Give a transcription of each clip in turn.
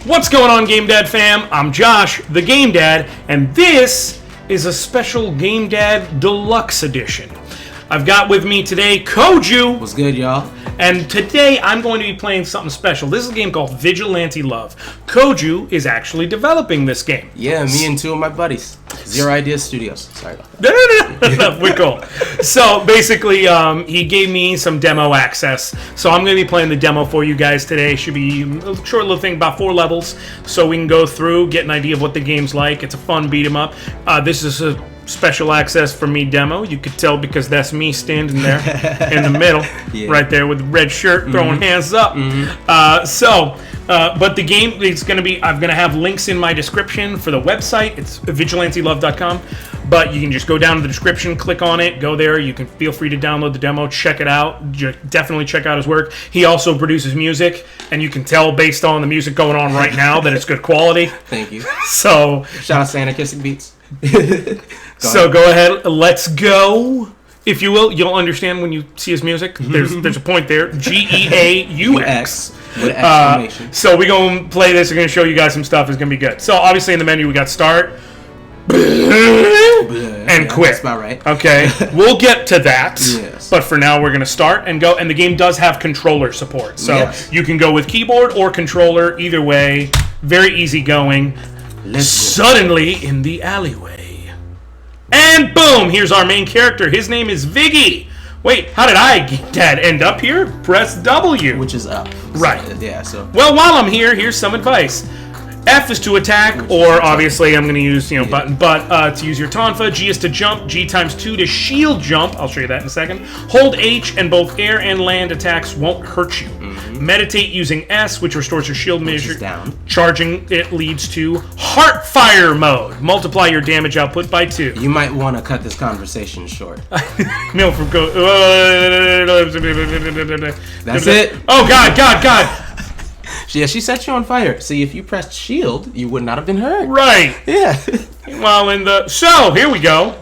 What's going on, GameDad fam? I'm Josh, the GameDad, and this is a special GameDad Deluxe Edition. I've got with me today Koju. What's good, y'all? And today I'm going to be playing something special. This is a game called Vigilante Love. Koju is actually developing this game. Yeah, me and two of my buddies. Zero Ideas Studios. Sorry about that. We're cool. So basically, he gave me some demo access. So I'm going to be playing the demo for you guys today. Should be a short little thing, about 4 levels. So we can go through, get an idea of what the game's like. It's a fun beat 'em up. This is a special access for me demo. You could tell because that's me standing there in the middle, right there with the red shirt, throwing hands up. But the game is going to be, I'm going to have links in my description for the website. It's vigilantelove.com. But you can just go down to the description, click on it, go there. You can feel free to download the demo, check it out. Definitely check out his work. He also produces music, and you can tell based on the music going on right now that it's good quality. Thank you. So shout out to Anarchistic Beats. Go ahead, let's go. If you will, you'll understand when you see his music. There's a point there. GEAUX. With exclamation. So we're going to play this. We're going to show you guys some stuff. It's going to be good. So obviously in the menu we got start and quit. That's about right. Okay, we'll get to that. Yes. But for now we're going to start and go. And the game does have controller support. So you can go with keyboard or controller. Either way, very easy going. Suddenly in the alleyway. And boom, here's our main character. His name is Viggy. Wait, how did Dad end up here? Press W. Which is up. Right. So. Well, while I'm here, here's some advice. F is to attack, or obviously I'm going to use, button, but to use your tonfa. G is to jump. G times 2 to shield jump. I'll show you that in a second. Hold H, and both air and land attacks won't hurt you. Meditate using S, which restores your shield measure. Down. Charging it leads to Heart Fire mode. Multiply your damage output by 2. You might want to cut this conversation short. No, from go. That's it. Oh God. Yeah, she set you on fire. See, if you pressed shield, you would not have been hurt. Right. Yeah. Well, so here we go.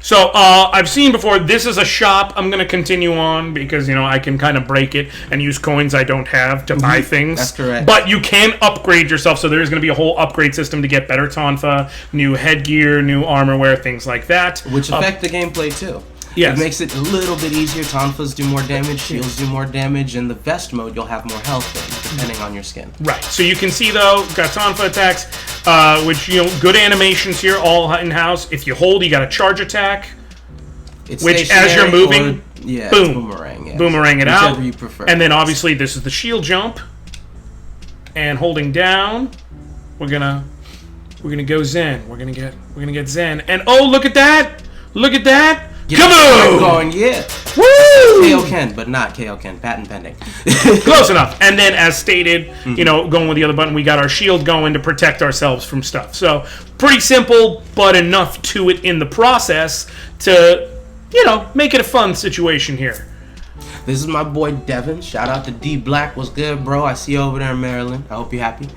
So I've seen before. This is a shop. I'm going to continue on because I can kind of break it and use coins I don't have to buy things. That's correct. But you can upgrade yourself. So there is going to be a whole upgrade system to get better tonfa, new headgear, new armorware, things like that. Which affect the gameplay too. Yes. It makes it a little bit easier. Tonfas do more damage, shields do more damage. In the vest mode, you'll have more health depending on your skin. Right. So you can see, though, got tonfa attacks, which, good animations here, all in-house. If you hold, you got a charge attack, which, as you're moving, boom, boomerang. Yes. Boomerang it Whichever out. you prefer. And then, obviously, this is the shield jump. And holding down, we're gonna go Zen. We're gonna get Zen. And, oh, look at that! Look at that! Kaboom! Going, yeah. Woo! KO but not KO patent pending. Close enough. And then, as stated, going with the other button, we got our shield going to protect ourselves from stuff. So, pretty simple, but enough to it in the process to, make it a fun situation here. This is my boy Devin. Shout out to D Black. What's good, bro? I see you over there in Maryland. I hope you're happy.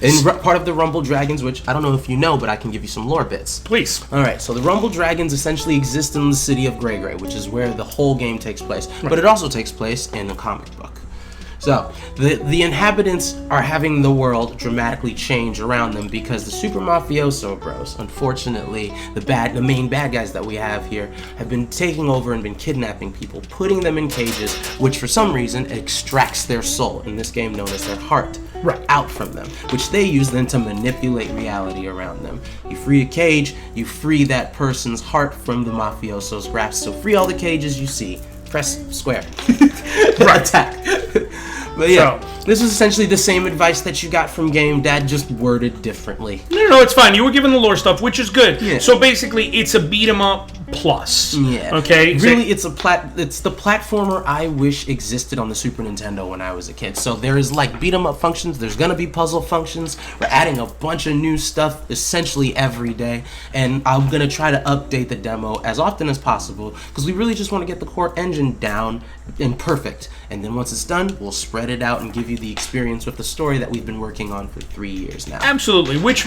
And part of the Rumble Dragons, which I don't know if you know, but I can give you some lore bits. Please. All right, so the Rumble Dragons essentially exist in the city of Gray, which is where the whole game takes place. Right. But it also takes place in a comic book. So, the inhabitants are having the world dramatically change around them because the super mafioso bros, unfortunately, the main bad guys that we have here, have been taking over and been kidnapping people, putting them in cages, which for some reason extracts their soul, in this game known as their heart, out from them, which they use then to manipulate reality around them. You free a cage, you free that person's heart from the mafioso's grasp, so free all the cages you see. Press square. Attack. But yeah, this is essentially the same advice that you got from GameDad, just worded differently. No, it's fine. You were given the lore stuff, which is good. Yeah. So basically, it's a beat 'em up plus. Yeah. Okay. Really, it's the platformer I wish existed on the Super Nintendo when I was a kid. So there is like beat 'em up functions. There's gonna be puzzle functions. We're adding a bunch of new stuff essentially every day, and I'm gonna try to update the demo as often as possible because we really just want to get the core engine down and perfect. And then once it's done, we'll spread it out and give you the experience with the story that we've been working on for 3 years now. Absolutely. Which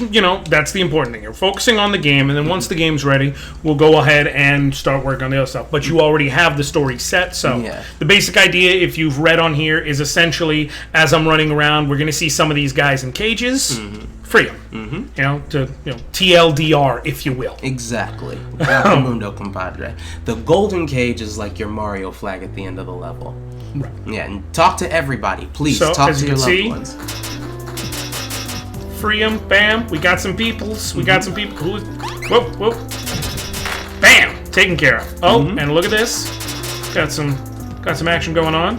that's the important thing. You're focusing on the game, and then once the game's ready, we'll go ahead and start working on the other stuff. But you already have the story set, so Yeah. the basic idea, if you've read on here, is essentially as I'm running around, we're going to see some of these guys in cages, free them, TLDR, if you will. Exactly. Welcome, Mundo Compadre. The golden cage is like your Mario flag at the end of the level. Right. Yeah, and talk to everybody. Please, So, talk as to you your can loved see, ones. Free them, bam. We got some peoples. We got some people. Whoop, whoop. Bam! Taken care of. Oh, and look at this. Got some action going on.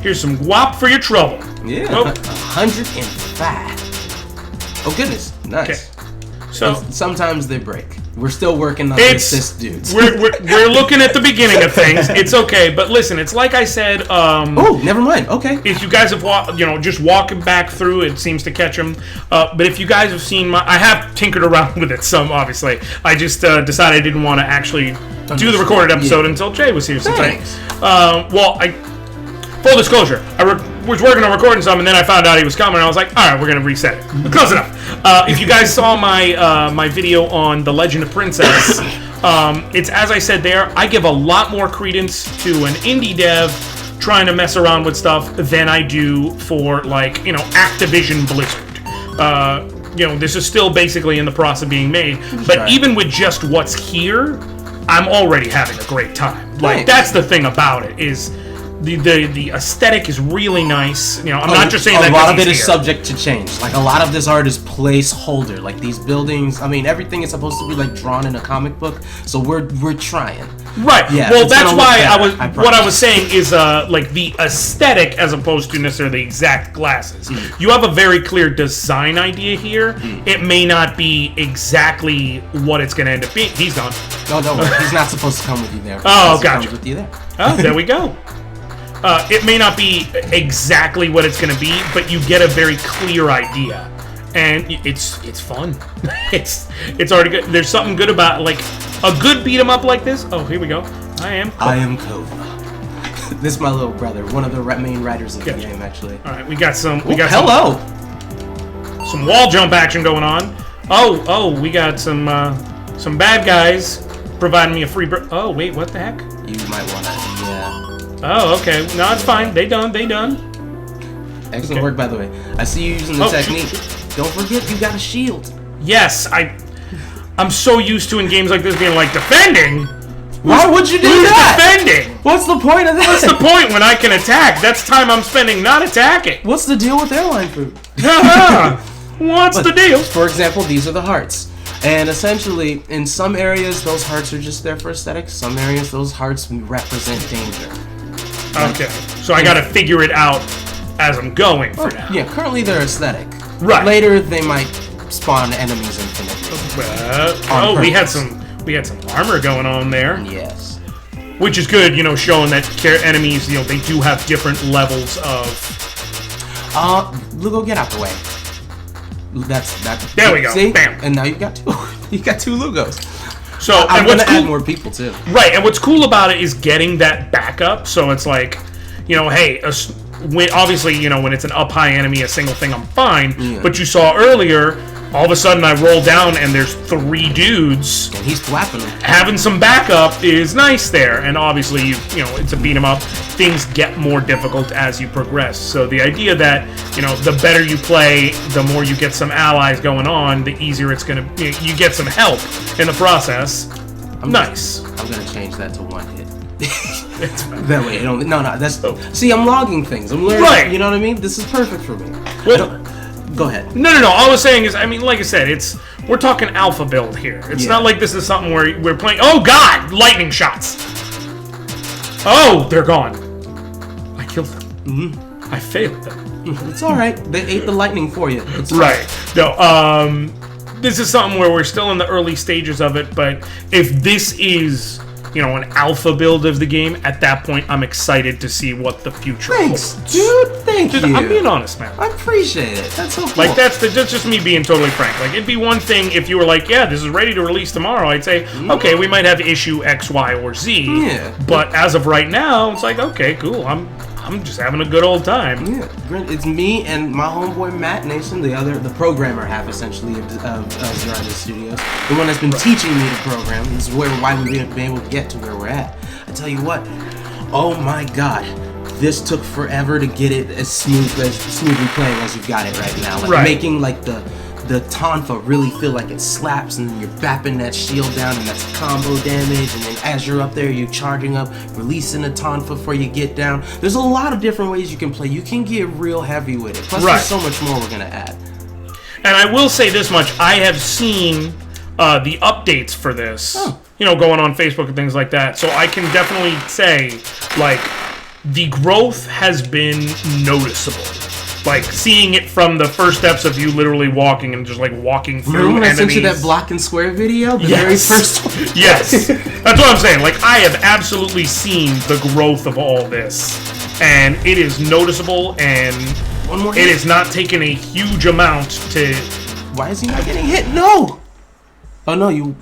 Here's some guap for your trouble. Yeah, Oh. 105. Oh, goodness. Nice. Okay. So Sometimes they break. We're still working on the assist dudes. we're looking at the beginning of things. It's okay, but listen, it's like I said. Oh, never mind. Okay. If you guys have just walking back through, it seems to catch them. But if you guys have seen I have tinkered around with it some. Obviously, I just decided I didn't want to actually do the recorded episode until Jay was here. Thanks. Full disclosure, I was working on recording some, and then I found out he was coming, and I was like, all right, we're going to reset it. Close enough. If you guys saw my video on The Legend of Princess, it's as I said there, I give a lot more credence to an indie dev trying to mess around with stuff than I do for, Activision Blizzard. This is still basically in the process of being made, but even with just what's here, I'm already having a great time. Like, that's the thing about it, is the aesthetic is really nice. I'm not just saying that. A lot of it is subject to change. Like, a lot of this art is placeholder. Like, these buildings, everything is supposed to be like drawn in a comic book. So we're trying. Right. Yeah, well, that's why what I was promise. saying is the aesthetic as opposed to necessarily the exact glasses. You have a very clear design idea here. It may not be exactly what it's going to end up being. He's gone. No, don't worry. He's not supposed to come with you there. Oh, He gotcha. comes with you there. Oh, there we go. It may not be exactly what it's going to be, but you get a very clear idea, and it's fun. it's already good. There's something good about a good beat 'em up like this. Oh, here we go. I am Koju. This is my little brother, one of the main writers of the game, actually. All right, we got some Hello. some wall jump action going on. Oh, we got some bad guys providing me a free. Oh, wait, what the heck? You might want to. Yeah. Oh, okay. No, it's fine. They done. Excellent work, by the way. I see you using the technique. Don't forget, you got a shield. Yes, I'm so used to in games like this being like defending. Why would you do Who's that? defending? What's the point of that? What's the point when I can attack? That's time I'm spending not attacking. What's the deal with airline food? What's the deal? For example, these are the hearts. And essentially, in some areas, those hearts are just there for aesthetics. Some areas, those hearts represent danger. Okay, so I gotta figure it out as I'm going for now. Yeah, currently they're aesthetic. Right. Later, they might spawn enemies infinitely. We had some armor going on there, Yes. which is good. Showing that enemies, they do have different levels of. Lugo, get out the way. That's that. There we go. See? Bam. And now you got two. You got two Lugos. So I'm and gonna what's cool, add more people too. Right, and what's cool about it is getting that backup. So it's like, hey, obviously, when it's an up high enemy, a single thing, I'm fine. Yeah. But you saw earlier, all of a sudden I roll down and there's 3 dudes. And he's flapping them. Having some backup is nice there, and obviously, it's a beat 'em up. Things get more difficult as you progress. So the idea that, the better you play, the more you get some allies going on, the easier it's gonna. You get some help in the process. Nice. I'm gonna change that to 1 hit. That way, no. That's see, I'm logging things. I'm learning. Right. You know what I mean? This is perfect for me. Go ahead. No. All I was saying is, like I said, we're talking alpha build here. It's not like this is something where we're playing. Oh God, lightning shots. Oh, they're gone. I killed them. I failed them. It's all right. They ate the lightning for you. It's Right. No. This is something where we're still in the early stages of it, but if this is, an alpha build of the game, at that point, I'm excited to see what the future Thanks, holds. dude. Thank you. I'm being honest, man. I appreciate it. That's so cool. Like, that's just me being totally frank. Like, it'd be one thing if you were like, yeah, this is ready to release tomorrow. I'd say, okay, we might have issue X, Y, or Z. Yeah. But as of right now, it's like, okay, cool. I'm I'm just having a good old time. Yeah, it's me and my homeboy Matt Nason, the programmer half essentially of Vigilante Studios, the one that's been teaching me to program. This is why we've been able to get to where we're at. I tell you what, oh my God, this took forever to get it as smoothly playing as you've got it right now. Like making like the Tonfa really feel like it slaps, and then you're bapping that shield down, and that's combo damage, and then as you're up there, you're charging up, releasing a Tonfa before you get down. There's a lot of different ways you can play. You can get real heavy with it. Plus, there's so much more we're going to add. And I will say this much. I have seen the updates for this, going on Facebook and things like that. So I can definitely say, like, the growth has been noticeable. Like, seeing it from the first steps of you literally walking and just, like, walking through Remember when enemies. I sent you that block and square video? The very first one? Yes. That's what I'm saying. Like, I have absolutely seen the growth of all this. And it is noticeable, and it is not taking a huge amount to... Why is he not getting hit? No! Oh, no, you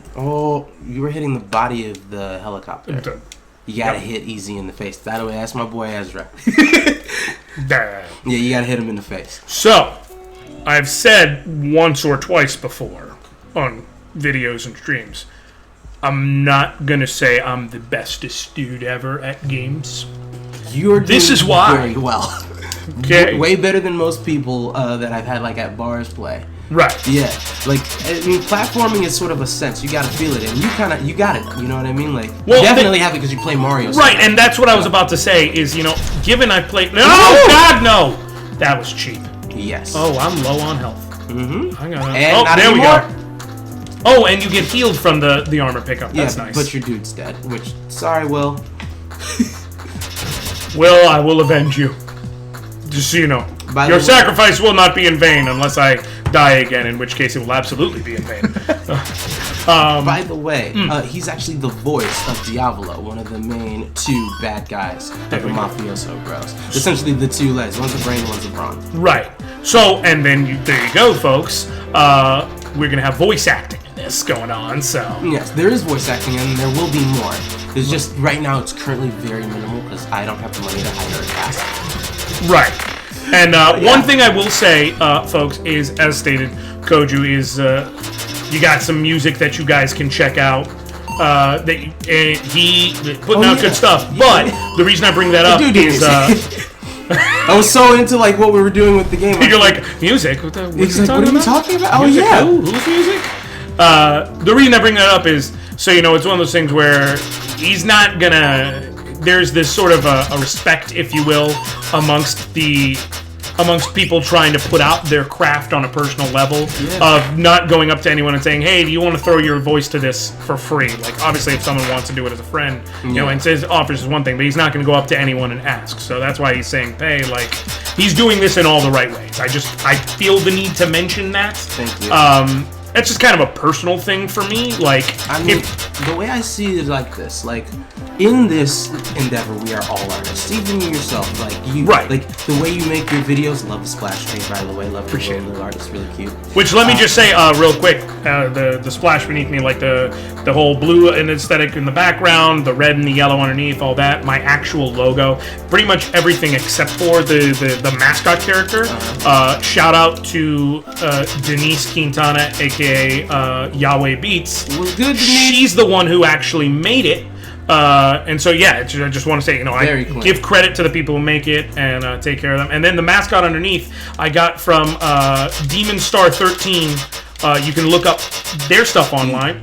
were hitting the body of the helicopter. You gotta hit easy in the face. By the way, that's my boy Ezra. Yeah, you gotta hit him in the face. So, I've said once or twice before on videos and streams, I'm not gonna say I'm the bestest dude ever at games. This is why. Very well. Okay. Way better than most people that I've had like at bars play. Right. Yeah. Like, I mean, platforming is sort of a sense. You gotta feel it, and you got it. You know what I mean? Like, you definitely have it because you play Mario. Right, and that's what I was about to say is, given I played... No, God, no! That was cheap. Yes. Oh, I'm low on health. Mm-hmm. Hang on. There we go. Oh, and you get healed from the armor pickup. That's nice. But your dude's dead, which... Sorry, Will. Will, I will avenge you. Just so you know. Your sacrifice will not be in vain unless I die again, in which case it will absolutely be in vain. By the way, he's actually the voice of Diavolo, one of the main two bad guys of the Mafioso Bros. Essentially the two legs. One's a brain, one's a brawn. Right. So, and then there you go, folks. We're going to have voice acting in this going on, so... Yes, there is voice acting, and there will be more. There's just, right now, it's currently very minimal, because I don't have the money to hire a cast. Right. And one thing I will say, folks, is, as stated, Koju, is you got some music that you guys can check out. He putting out good stuff. But the reason I bring that up is... I was so into like what we were doing with the game. You're like, music? What are you talking about? Oh, music? yeah. Who's music? The reason I bring that up is, so it's one of those things where he's not gonna... There's this sort of a respect, if you will, amongst people trying to put out their craft on a personal level, of not going up to anyone and saying, hey, do you want to throw your voice to this for free? Like, obviously, if someone wants to do it as a friend, and says offers is one thing, but he's not going to go up to anyone and ask. So that's why he's saying, hey, like, he's doing this in all the right ways. I feel the need to mention that. Thank you. That's just kind of a personal thing for me. Like, I mean, the way I see it is like this. Like, in this endeavor, we are all artists. Even you yourself. Like, like, the way you make your videos, love the splash screen, by the way. Love Appreciate the art. It's really cute. Which, let me just say real quick, the splash beneath me, like the whole blue and aesthetic in the background, the red and the yellow underneath, all that, my actual logo, pretty much everything except for the mascot character. Shout out to Denise Quintana, aka Yahweh Beats. Well, good, she's the one who actually made it. And so, I just want to say, I give credit to the people who make it and take care of them. And then the mascot underneath, I got from Demon Star 13. You can look up their stuff online.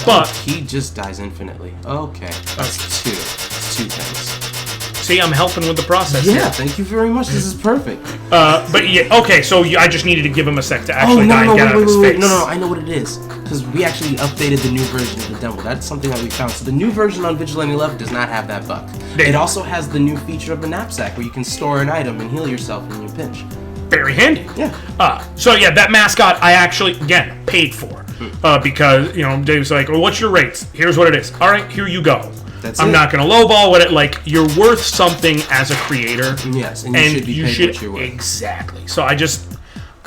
But he just dies infinitely. Okay, that's two. That's two things. See, I'm helping with the process. Yeah, thank you very much. This is perfect. Okay, so I just needed to give him a sec to actually die and get out of his face. No, I know what it is. Because we actually updated the new version of the demo. That's something that we found. So the new version on Vigilante 11 does not have that bug. It also has the new feature of the knapsack where you can store an item and heal yourself when you pinch. Very handy. Yeah. That mascot I actually, again, paid for. Because, Dave's like, well, what's your rates? Here's what it is. All right, here you go. I'm not going to lowball with it. Like, you're worth something as a creator. Yes, and you should be paid what you're worth. Exactly. So I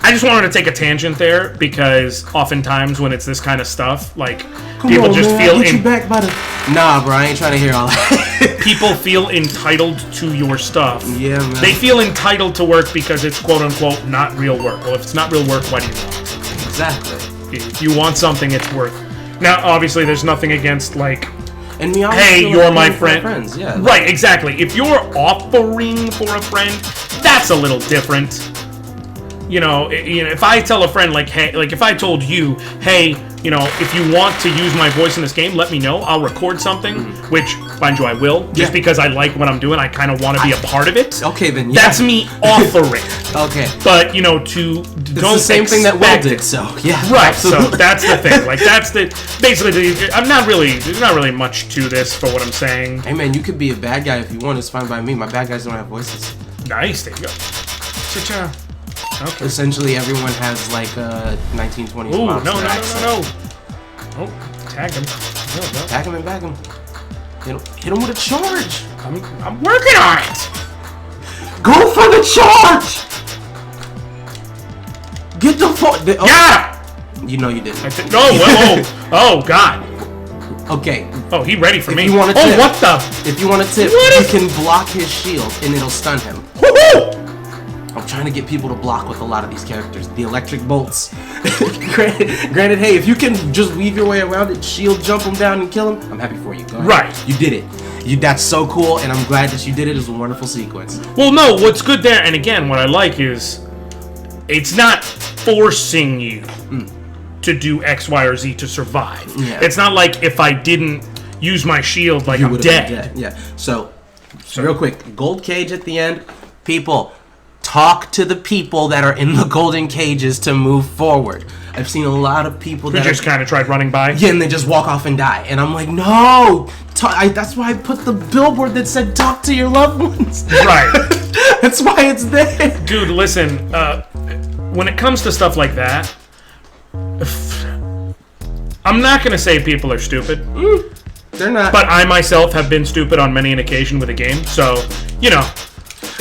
I just wanted to take a tangent there because oftentimes when it's this kind of stuff, like people on, just man, feel I'll get you back by the... Nah, bro, I ain't trying to hear all that. people feel entitled to your stuff. Yeah, man. They feel entitled to work because it's quote unquote not real work. Well, if it's not real work, why do you want it? Exactly. If you want something, it's worth. Now, obviously, there's nothing against like. And we hey, you're my friend. Friends. Yeah, right, exactly. If you're offering for a friend, that's a little different. You know, if I tell a friend, like, hey, like, if I told you, hey, you know, if you want to use my voice in this game, let me know. I'll record something, which, mind you, I will, just because I like what I'm doing. I kind of want to be a part of it. Okay, then, yeah. That's me offering. Okay. But, you know, it's the same thing that Will did, so, yeah. Right, absolutely. so that's the thing. Like, that's the, basically, there's not really much to this for what I'm saying. Hey, man, you could be a bad guy if you want. It's fine by me. My bad guys don't have voices. Nice, there you go. Cha-cha. Okay. Essentially, everyone has like 1920s Ooh, monster no. accent. Oh, tag him. No. Back him and back him. Hit him with a charge. I'm working on it. Go for the charge. Get the fuck. Yeah. You know you didn't. Oh God. Okay. Oh, he ready for me. You want a tip, what the? If you want a tip, you can block his shield and it'll stun him. Woo-hoo! I'm trying to get people to block with a lot of these characters. The electric bolts. Granted, hey, if you can just weave your way around it, shield, jump him down, and kill him, I'm happy for you. Go ahead. Right. You did it. That's so cool, and I'm glad that you did it. It was a wonderful sequence. Well, no, what's good there, and again, what I like is, it's not forcing you to do X, Y, or Z to survive. Yeah. It's not like if I didn't use my shield, like I'm dead. Yeah. So, real quick, gold cage at the end. People, talk to the people that are in the golden cages to move forward. I've seen a lot of people Who that just kind of tried running by. Yeah, and they just walk off and die. And I'm like, no! That's why I put the billboard that said, talk to your loved ones. Right. That's why it's there. Dude, listen, when it comes to stuff like that, I'm not going to say people are stupid. They're not. But I myself have been stupid on many an occasion with a game, so, you know.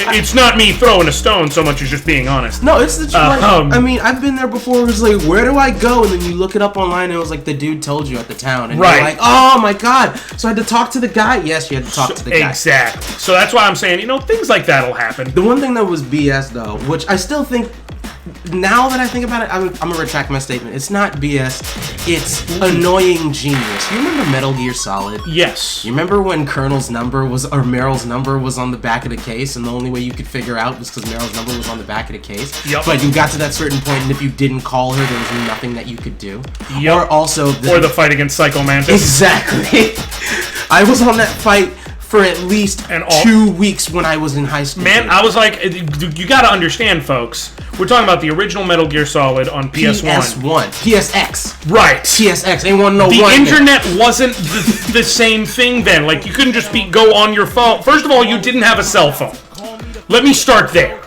It's not me throwing a stone so much as just being honest. No, it's the truth. I mean, I've been there before. It was like, where do I go? And then you look it up online, and it was like the dude told you at the town. And you're like, oh my god. So I had to talk to the guy? Yes, you had to talk to the guy. Exactly. So that's why I'm saying, you know, things like that will happen. The one thing that was BS, though, which I still think, now that I think about it, I'm going to retract my statement. It's not BS. It's annoying genius. You remember Metal Gear Solid? Yes. You remember when Colonel's number was, or Meryl's number was on the back of the case, and the only way you could figure out was because Meryl's number was on the back of the case? Yep. But you got to that certain point, and if you didn't call her, there was nothing that you could do. Yep. Or also... Or the fight against Psycho Mantis. Exactly. I was on that fight for at least 2 weeks when I was in high school. Man, I was like, you gotta understand, folks. We're talking about the original Metal Gear Solid on PS1. PSX. Right. PSX. Ain't want no The internet wasn't the same thing then. Like, you couldn't just go on your phone. First of all, you didn't have a cell phone. Let me start there.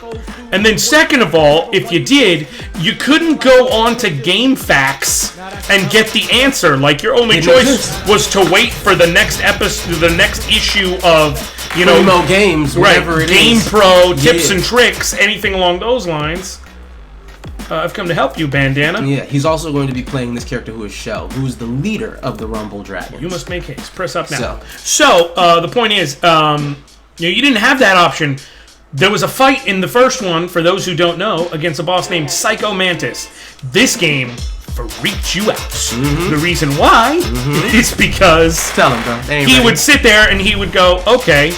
And then second of all, if you did, you couldn't go on to GameFAQs and get the answer. Like, your only choice was to wait for the next episode, the next issue of, you know, Primo Games, whatever it is. GamePro, tips and tricks, anything along those lines. I've come to help you, Bandana. Yeah, he's also going to be playing this character who is Shell, who is the leader of the Rumble Dragons. You must make haste. Press up now. So the point is, you didn't have that option. There was a fight in the first one, for those who don't know, against a boss named Psycho Mantis. This game freaked you out. The reason why is because Tell him, bro. He would sit there and he would go, okay.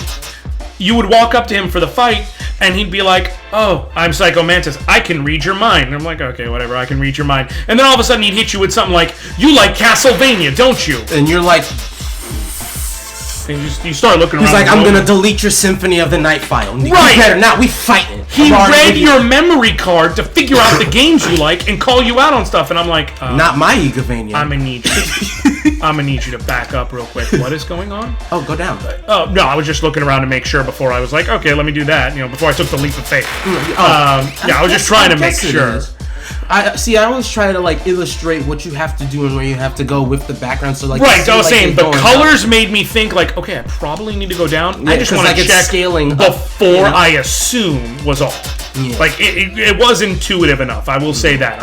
You would walk up to him for the fight, and he'd be like, oh, I'm Psycho Mantis. I can read your mind. And I'm like, okay, whatever, I can read your mind. And then all of a sudden he'd hit you with something like, you like Castlevania, don't you? And you're like... And you start looking around. He's like, I'm going to delete your Symphony of the Night file. Right. Better not. We fighting. He read your memory card to figure out the games you like and call you out on stuff. And I'm like, not my Egavania. I'm going to need you to back up real quick. What is going on? Oh, go down. Oh, no, I was just looking around to make sure before I was like, okay, let me do that. You know, before I took the leap of faith. I was just trying to make sure. I always try to like illustrate what you have to do and where you have to go with the background. So like, right, I was saying the colors made me think like, okay, I probably need to go down. Yeah, I just want to check scaling before I assume was all. Yeah. Like, it was intuitive enough. I will say that.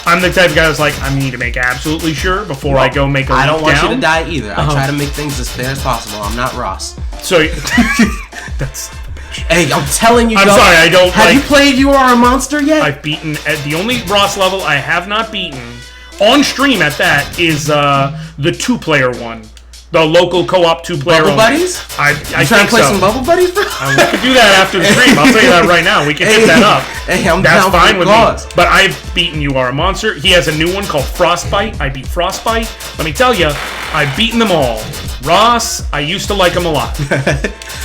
I'm the type of guy that's like, I need to make absolutely sure before I go make a leap down. I don't want you to die either. I try to make things as fair as possible. I'm not Ross. So, that's... Hey, I'm telling you. I'm sorry, I don't. Have you played You Are a Monster yet? I've beaten the only Ross level I have not beaten on stream at that is the 2-player one, the local co-op 2-player. Bubble Buddies? I trying to play some Bubble Buddies, bro? We could do that after the stream. I'll tell you that right now. We can hit that up. Hey, I'm That's down fine for with the cause. me. But I've beaten You Are a Monster. He has a new one called Frostbite. I beat Frostbite. Let me tell you, I've beaten them all. Ross, I used to like him a lot.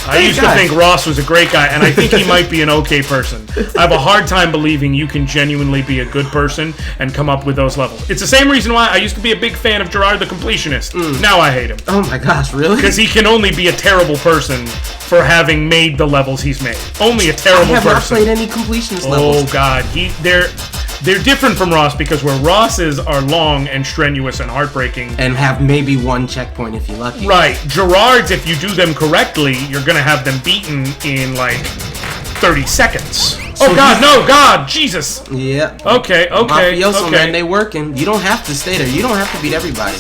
I used to think Ross was a great guy, and I think he might be an okay person. I have a hard time believing you can genuinely be a good person and come up with those levels. It's the same reason why I used to be a big fan of Gerard the Completionist. Now I hate him. Oh my gosh, really? Because he can only be a terrible person for having made the levels he's made. Only a terrible person. I have not played any completionist levels. Oh god, they're different from Ross because where Ross's are long and strenuous and heartbreaking. And have maybe one checkpoint if you're lucky. Right. Gerard's, if you do them correctly, you're going to have them beaten in like 30 seconds. Oh god, no, god, Jesus. Yeah. Okay. Mafioso, man, they working. You don't have to stay there. You don't have to beat everybody.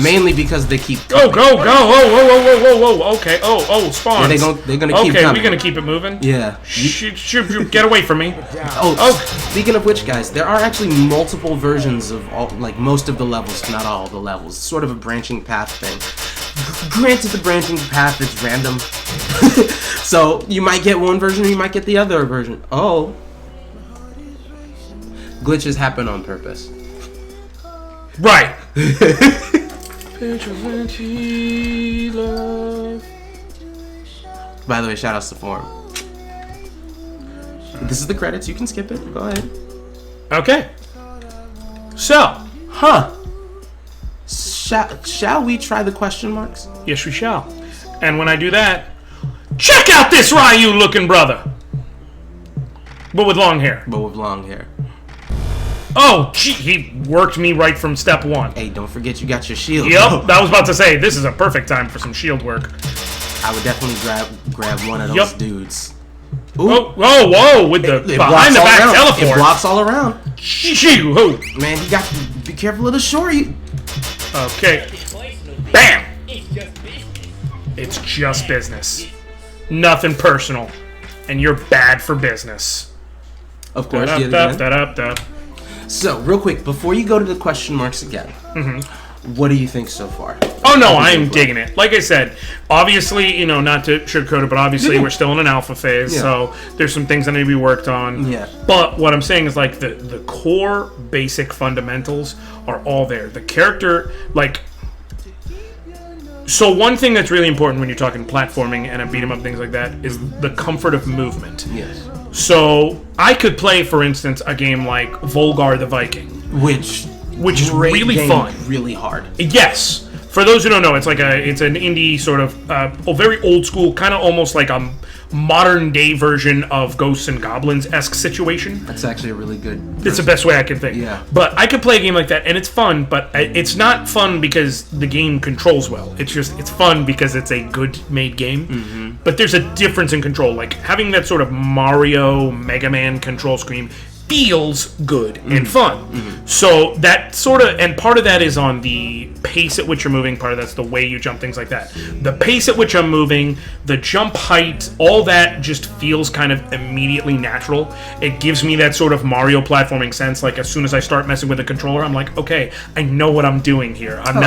Mainly because they keep coming. Go. Whoa. Okay. Oh, spawns. Yeah, they're gonna keep coming. Okay, we're gonna keep it moving? Yeah. Shoot, get away from me. Speaking of which, guys, there are actually multiple versions of most of the levels, not all of the levels. It's sort of a branching path thing. Granted, the branching path is random. So, you might get one version or you might get the other version. Oh. Glitches happen on purpose. Right. By the way, shout outs to Forum. This is the credits. You can skip it. Go ahead. Okay. So. Shall we try the question marks? Yes, we shall. And when I do that, check out this Ryu-looking brother. But with long hair. Oh, gee, he worked me right from step one. Hey, don't forget you got your shield. Yep, I was about to say, this is a perfect time for some shield work. I would definitely grab one of those dudes. Ooh. Whoa, with the behind-the-back teleport. It blocks all around. Shoo. Man, you got to be careful of the shore. Okay. Bam! It's just business. Nothing personal. And you're bad for business. Of course. So, real quick, before you go to the question marks again, what do you think so far? Oh, no, I am digging it. Like I said, obviously, not to sugarcoat it, but obviously we're still in an alpha phase, so there's some things that need to be worked on. Yeah. But what I'm saying is, like, the core basic fundamentals are all there. The character, like... So one thing that's really important when you're talking platforming and a beat 'em up, things like that, is the comfort of movement. Yes. So I could play, for instance, a game like Volgar the Viking, which is really fun, really hard. Yes. For those who don't know, it's an indie sort of very old school, kind of almost like a modern day version of Ghosts and Goblins-esque situation. That's actually a really good version. It's the best way I can think. Yeah. But I could play a game like that, and it's fun, but it's not fun because the game controls well. It's fun because it's a good-made game. Mm-hmm. But there's a difference in control. Like, having that sort of Mario, Mega Man control scheme feels good and fun. Mm-hmm. So that sort of, and part of that is on the pace at which you're moving, part of that's the way you jump, things like that. The pace at which I'm moving, the jump height, all that just feels kind of immediately natural. It gives me that sort of Mario platforming sense. Like, as soon as I start messing with the controller, I'm like, okay, I know what I'm doing here. I'm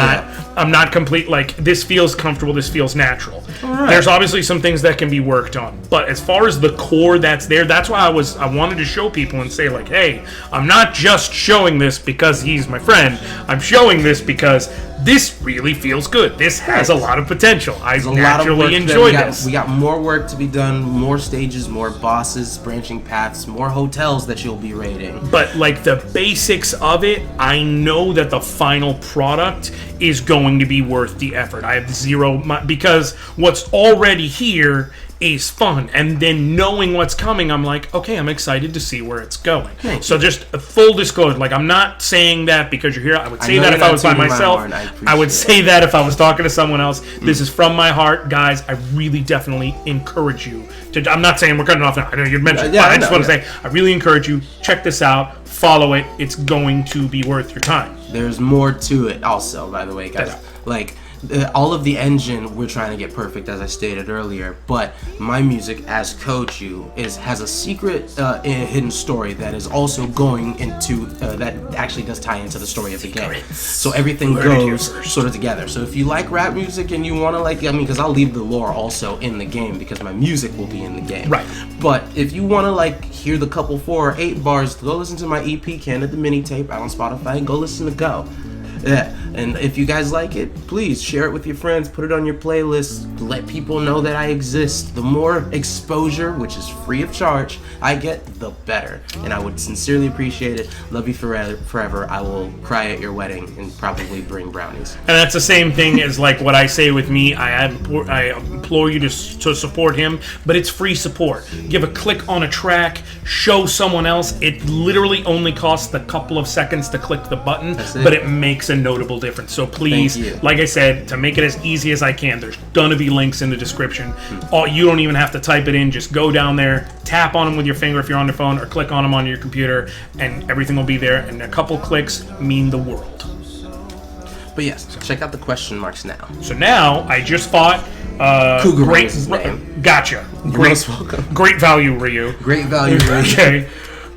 not complete, like, this feels comfortable, this feels natural. Right. There's obviously some things that can be worked on, but as far as the core that's there, that's why I wanted to show people and say, like, hey, I'm not just showing this because he's my friend. I'm showing this because this really feels good. This has a lot of potential. I naturally enjoy this. We got more work to be done, more stages, more bosses, branching paths, more hotels that you'll be raiding. But, like, the basics of it, I know that the final product is going to be worth the effort. I have because what's already here is fun. And then knowing what's coming, I'm like, okay, I'm excited to see where it's going. So just a full disclosure, like I'm not saying that because you're here. I would say that if I was by myself. I would say that if I was talking to someone else. This is from my heart, guys. I really definitely encourage you to. I'm not saying we're cutting off now. I know you mentioned, but I just want to say I really encourage you. Check this out. Follow it. It's going to be worth your time. There's more to it, also, by the way, guys. Like. All of the engine we're trying to get perfect, as I stated earlier, but my music as Koju has a secret hidden story that is also going into that actually does tie into the story of the game. So everything goes sort of together. So if you like rap music and you want to because I'll leave the lore also in the game because my music will be in the game. Right. But if you want to hear the couple 4 or 8 bars, go listen to my EP, Canada Mini Tape, out on Spotify, and go listen to Go. Yeah, and if you guys like it, please share it with your friends, put it on your playlist, let people know that I exist. The more exposure, which is free of charge, I get, the better. And I would sincerely appreciate it. Love you forever. I will cry at your wedding and probably bring brownies. And that's the same thing as what I say with me. I implore you to support him, but it's free support. Give a click on a track, show someone else. It literally only costs a couple of seconds to click the button, but it makes a notable difference. So please, like I said, to make it as easy as I can, there's gonna be links in the description. You don't even have to type it in. Just go down there, tap on them with your finger if you're on your phone, or click on them on your computer, and everything will be there. And a couple clicks mean the world. But yes, check out the question marks now. So now I just fought. Cougar is his name. Gotcha. Most welcome. Great value, Ryu. Great value, Ryu. Okay.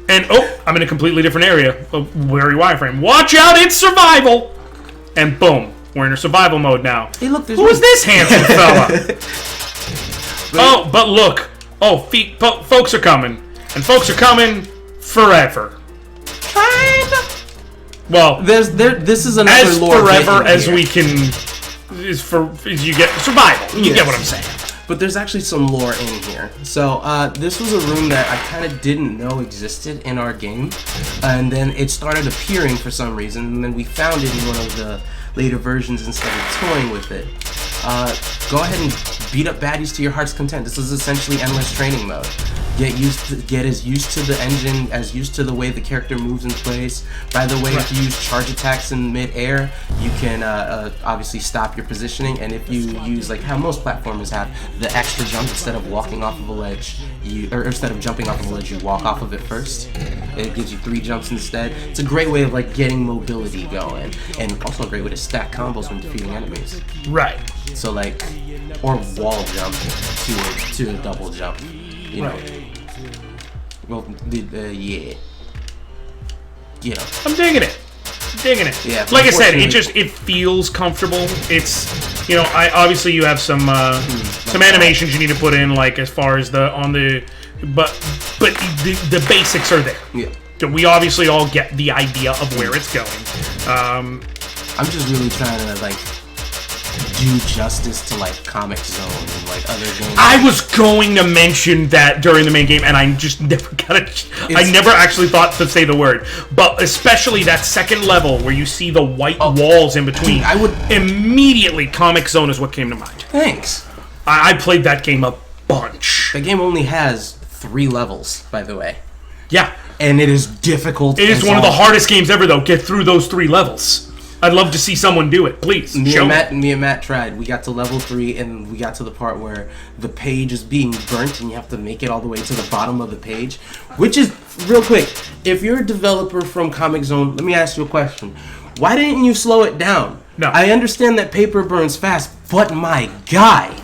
And I'm in a completely different area. Very wireframe. Watch out, it's survival! And boom, we're in a survival mode now. Hey, look, who is this handsome fella? But look. Folks are coming. And folks are coming forever. Well, this is another as lore forever as here. We can. As you get survival. You get what I'm saying. But there's actually some lore in here. So this was a room that I kind of didn't know existed in our game, and then it started appearing for some reason, and then we found it in one of the later versions and started toying with it. Go ahead and beat up baddies to your heart's content. This is essentially endless training mode. Get as used to the engine, as used to the way the character moves and plays. By the way, if you use charge attacks in mid-air, you can obviously stop your positioning, and if you use how most platformers have the extra jump, instead of walking off of a ledge, instead of jumping off of a ledge, you walk off of it first. It gives you 3 jumps instead. It's a great way of getting mobility going, and also a great way to stack combos when defeating enemies. Right. So or wall jump to a double jump. You know. Well, yeah. I'm digging it. Yeah. Like I said, it feels comfortable. It's obviously you have some animations you need to put in, as far as but the basics are there. Yeah. We obviously all get the idea of where it's going. I'm just really trying to do justice to Comic Zone and other games. I was going to mention that during the main game, and I just never got it. I never actually thought to say the word, but especially that second level where you see the white walls in between. I would immediately Comic Zone is what came to mind. Thanks. I played that game a bunch. The game only has 3 levels, by the way. Yeah, and it is difficult. It is one of the hardest games ever, though. Get through those 3 levels. I'd love to see someone do it. Please, me and Matt tried. We got to level 3, and we got to the part where the page is being burnt, and you have to make it all the way to the bottom of the page. Which is, real quick, if you're a developer from Comic Zone, let me ask you a question. Why didn't you slow it down? No. I understand that paper burns fast, but my guy...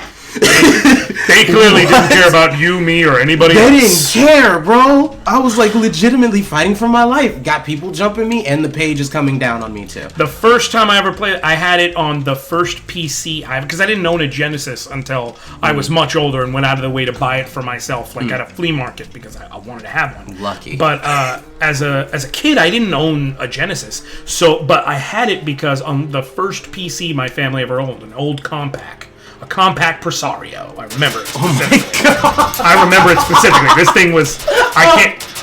They clearly didn't care about you, me, or anybody else. They didn't care, bro. I was legitimately fighting for my life. Got people jumping me, and the page is coming down on me too. The first time I ever played it, I had it on the first PC because I didn't own a Genesis until I was much older and went out of the way to buy it for myself, at a flea market, because I wanted to have one. Lucky. But as a kid, I didn't own a Genesis, but I had it because on the first PC my family ever owned, an old compact. A compact Presario. I remember it specifically. Oh my God. I remember it specifically. This thing was...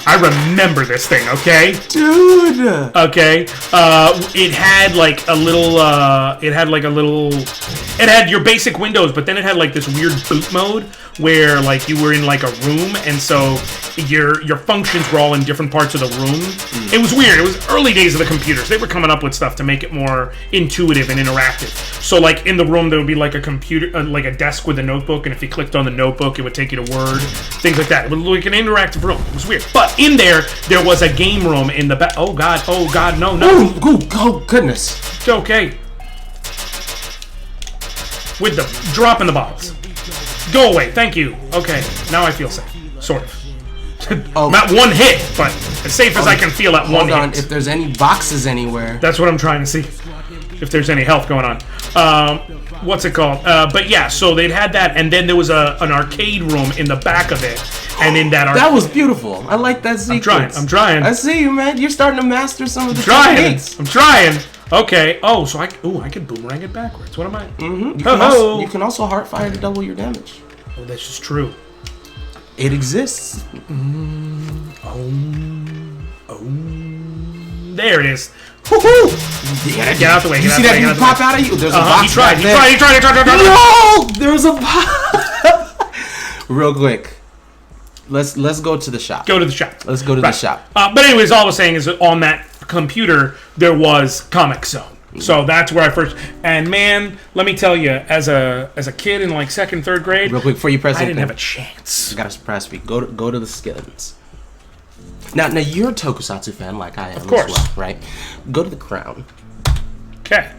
I remember this thing, okay? Dude! Okay. It had a little... It had your basic windows, but then it had like this weird boot mode where like you were in like a room, and so your functions were all in different parts of the room. It was weird. It was early days of the computers. They were coming up with stuff to make it more intuitive and interactive. So like in the room there would be like a computer, like a desk with a notebook, and if you clicked on the notebook, it would take you to Word, things like that. It was like an interactive room. It was weird. But in there was a game room in the back. Oh god, no. Oh goodness. It's okay. With the drop in the bottles. Go away, thank you. Okay, now I feel safe. Sort of. Not one hit, but as safe as I can feel at one hit. Hold on, if there's any boxes anywhere. That's what I'm trying to see. If there's any health going on. What's it called? But yeah, so they'd had that, and then there was an arcade room in the back of it. And in that That was beautiful. I like that sequence. I'm trying. I see you, man. You're starting to master some of the techniques. I'm trying. Okay. Oh, so I can boomerang it backwards. What am I? Mm-hmm. You can also heart fire to double your damage. Oh, that's just true. It exists. There it is. Woohoo! Get out the way. You see that dude pop out of you? There's a box. He tried. No! There's a box. Real quick. Let's go to the shop. Go to the shop. Let's go to the shop. But anyways, all I was saying is that on that computer there was Comic Zone. So that's where I first. And man, let me tell you, as a kid in like second, third grade, real quick before you press, I didn't have a chance. I got a surprise for you. Go to the skins. Now you're a Tokusatsu fan like I am, of course, as well, right? Go to the crown. Okay.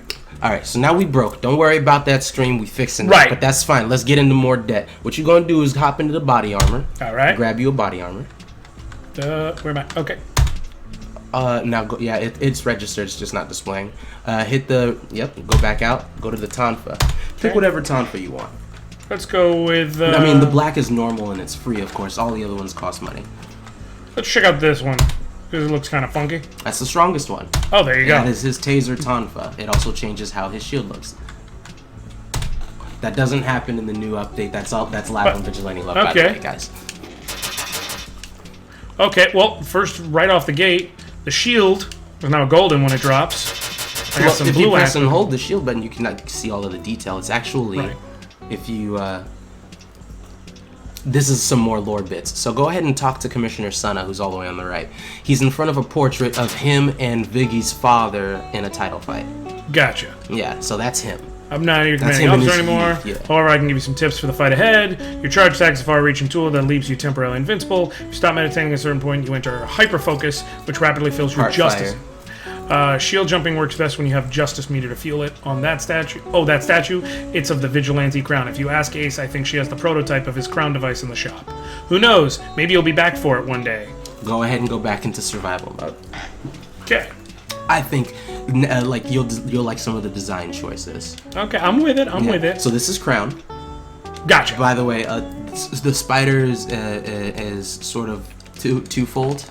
All right, so now we broke. Don't worry about that stream. We fixing it. Right. But that's fine. Let's get into more debt. What you're gonna do is hop into the body armor. All right. Grab you a body armor. Where am I? Okay. Now go. Yeah, it's registered. It's just not displaying. Hit the. Yep. Go back out. Go to the Tonfa. Pick whatever Tonfa you want. Let's go with. I mean, the black is normal and it's free, of course. All the other ones cost money. Let's check out this one because it looks kind of funky. That's the strongest one. Oh, there you go. That is his taser Tonfa. It also changes how his shield looks. That doesn't happen in the new update. That's live on Vigilante Love, by the way, guys. Okay, well, first, right off the gate, the shield is now golden when it drops. I got some if blue you press and hold the shield button, you cannot see all of the detail. It's actually, if you, this is some more lore bits. So go ahead and talk to Commissioner Sana, who's all the way on the right. He's in front of a portrait of him and Viggy's father in a title fight. Gotcha. Yeah, so that's him. I'm not your commanding officer anymore. Yeah. However, I can give you some tips for the fight ahead. Your charge attack is a far-reaching tool that leaves you temporarily invincible. If you stop meditating at a certain point, you enter hyper-focus, which rapidly fills your justice. Shield jumping works best when you have justice meter to fuel it. On that statue, it's of the Vigilante crown. If you ask Ace, I think she has the prototype of his crown device in the shop. Who knows? Maybe you'll be back for it one day. Go ahead and go back into survival mode. Okay. I think, like you'll like some of the design choices. Okay, I'm with it. I'm with it. So this is crown. Gotcha. By the way, the spider is sort of twofold.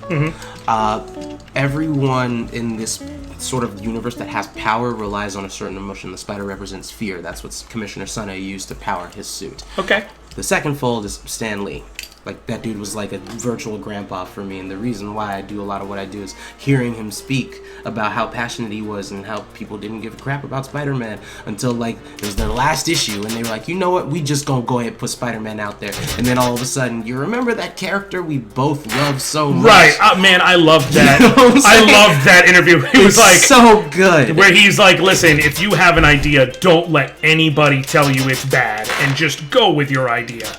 Everyone in this sort of universe that has power relies on a certain emotion. The spider represents fear. That's what Commissioner Sana used to power his suit. Okay. The second fold is Stan Lee. Like, that dude was like a virtual grandpa for me, and the reason why I do a lot of what I do is hearing him speak about how passionate he was and how people didn't give a crap about Spider-Man until, like, it was their last issue, and they were like, you know what, we just gonna go ahead and put Spider-Man out there. And then all of a sudden, you remember that character we both love so much? Right. Man, I loved that. You know I loved that interview. He was like, so good. Where he's like, listen, if you have an idea, don't let anybody tell you it's bad, and just go with your idea.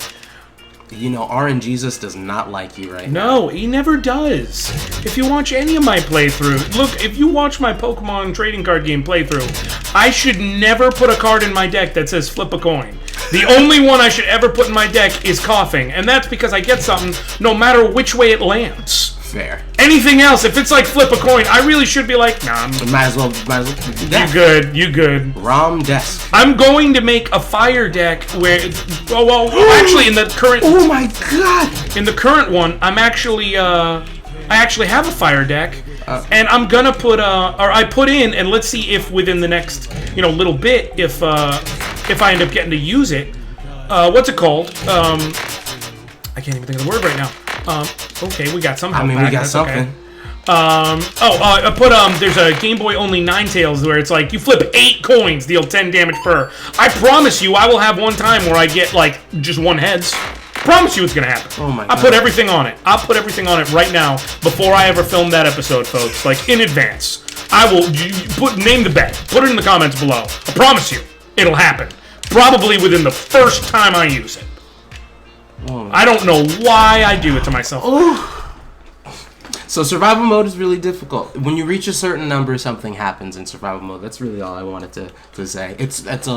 You know, RNGesus does not like you right now. No, he never does. If you watch any of my playthrough, look, if you watch my Pokemon trading card game playthrough, I should never put a card in my deck that says flip a coin. The only one I should ever put in my deck is Coughing, and that's because I get something no matter which way it lands. Fair. Anything else, if it's like flip a coin, I really should be like, nah. Might as well do that. You good. Rom desk. I'm going to make a fire deck where, actually in the current. Oh my god! In the current one, I actually have a fire deck, and I'm gonna put I put in, and let's see if within the next, little bit, if I end up getting to use it. What's it called? I can't even think of the word right now. Okay, we got some help back. We got That's something. I put there's a Game Boy only Ninetales where it's like you flip 8 coins, deal 10 damage per. I promise you, I will have one time where I get like just 1 heads. Promise you, it's gonna happen. Oh my God. I put everything on it. I'll put everything on it right now before I ever film that episode, folks. Like in advance, I will name the bet. Put it in the comments below. I promise you, it'll happen. Probably within the first time I use it. Oh. I don't know why I do it to myself. Ooh. So survival mode is really difficult. When you reach a certain number, something happens in survival mode. That's really all I wanted to say.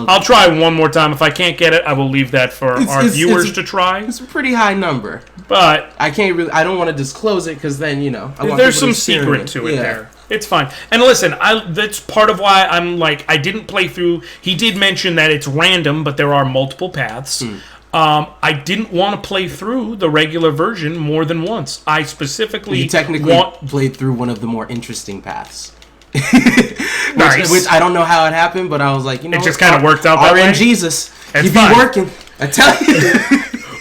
I'll try one more time. If I can't get it, I will leave that for our viewers to try. It's a pretty high number, but I don't want to disclose it because then there's some secret to it there. It's fine. And listen, that's part of why I'm like I didn't play through. He did mention that it's random, but there are multiple paths. I didn't want to play through the regular version more than once. I specifically played through one of the more interesting paths. Nice. Which I don't know how it happened, but I was like, it just kind of worked out that way. Jesus, it's be working. I tell you.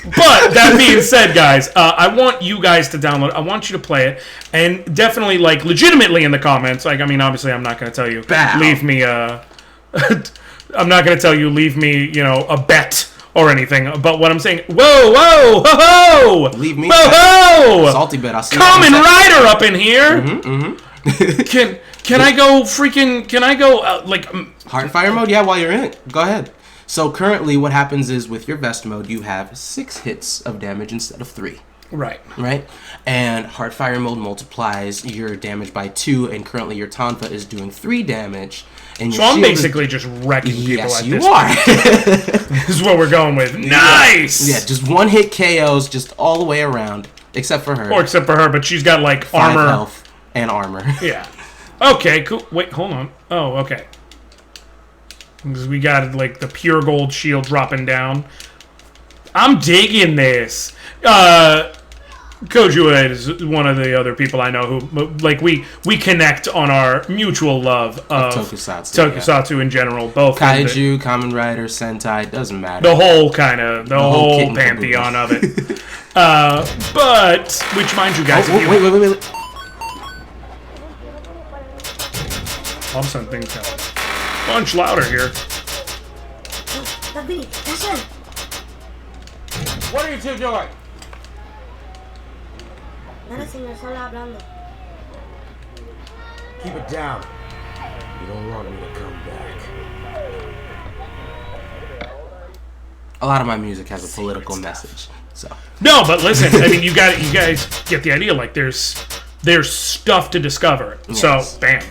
But that being said, guys, I want you guys to download it. I want you to play it, and definitely, like, legitimately in the comments. Like, I mean, obviously, I'm not going to tell you leave me I'm not going to tell you leave me, a bet or anything. But what I'm saying, whoa, ho, ho! Leave me. Whoa, ho! Salty bet. I'll see Common Rider up in here. Mm-hmm. Can I go freaking? Can I go Heartfire mode? Yeah, while you're in it, go ahead. So currently, what happens is with your vest mode, you have 6 hits of damage instead of 3. Right. And Heartfire mode multiplies your damage by 2, and currently your Tonfa is doing 3 damage. And so I'm basically just wrecking people. Yes, at you this are. This is what we're going with. Nice. Yeah, just 1-hit KOs, just all the way around, except for her. Except for her, but she's got like 5 armor, health, and armor. Yeah. Okay. Cool. Wait. Hold on. Oh. Okay. Because we got like the pure gold shield dropping down. I'm digging this. Koju is one of the other people I know who, like, we connect on our mutual love of Tokusatsu in general. Both Kaiju, Kamen Rider, Sentai, doesn't matter. The whole whole pantheon of it. But, which mind you guys... Wait. All of a sudden things got much louder here. What are you two doing? Keep it down. You don't want me to come back. A lot of my music has a political message. So no, but listen, I mean, you guys get the idea. Like, there's stuff to discover. Yes. So, bam.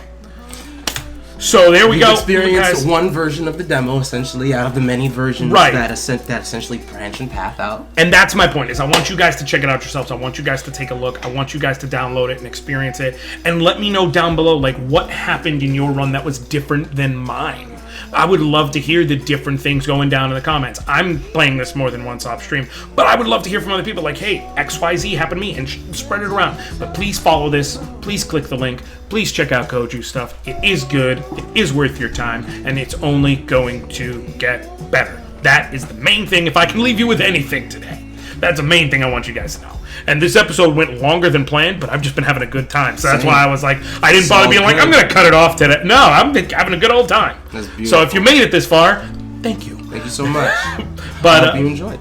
So there we go. Experienced one version of the demo, essentially, out of the many versions that essentially branch and path out. And that's my point, is I want you guys to check it out yourselves. I want you guys to take a look. I want you guys to download it and experience it. And let me know down below, like, what happened in your run that was different than mine. I would love to hear the different things going down in the comments. I'm playing this more than once off stream, but I would love to hear from other people like, hey, XYZ happened to me, and spread it around. But please follow this. Please click the link. Please check out Koju stuff. It is good. It is worth your time, and it's only going to get better. That is the main thing. If I can leave you with anything today, that's the main thing I want you guys to know. And this episode went longer than planned, but I've just been having a good time. So that's why I was like, I didn't bother being like, I'm going to cut it off today. No, I'm having a good old time. That's beautiful. So if you made it this far, thank you. Thank you so much. But I hope you enjoyed.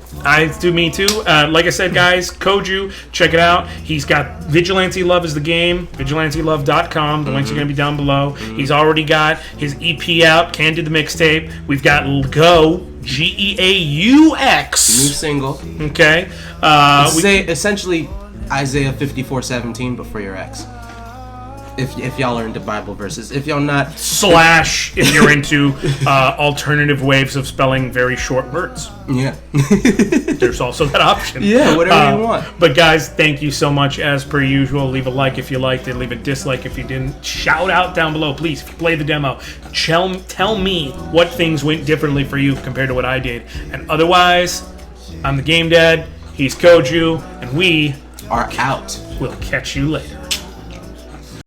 Me too. Like I said, guys, Koju, check it out. He's got Vigilante Love is the game, vigilantelove.com. The links are going to be down below. He's already got his EP out, Candid the Mixtape. We've got Geaux, Geaux. New single. Okay. Essentially Isaiah 54:17, but for your ex. If y'all are into Bible verses. If y'all not... / if you're into alternative ways of spelling very short words. Yeah. There's also that option. Yeah, whatever you want. But guys, thank you so much as per usual. Leave a like if you liked it. Leave a dislike if you didn't. Shout out down below, please. If you play the demo, tell me what things went differently for you compared to what I did. And otherwise, I'm the GameDad. He's Koju. And we are out. We'll catch you later.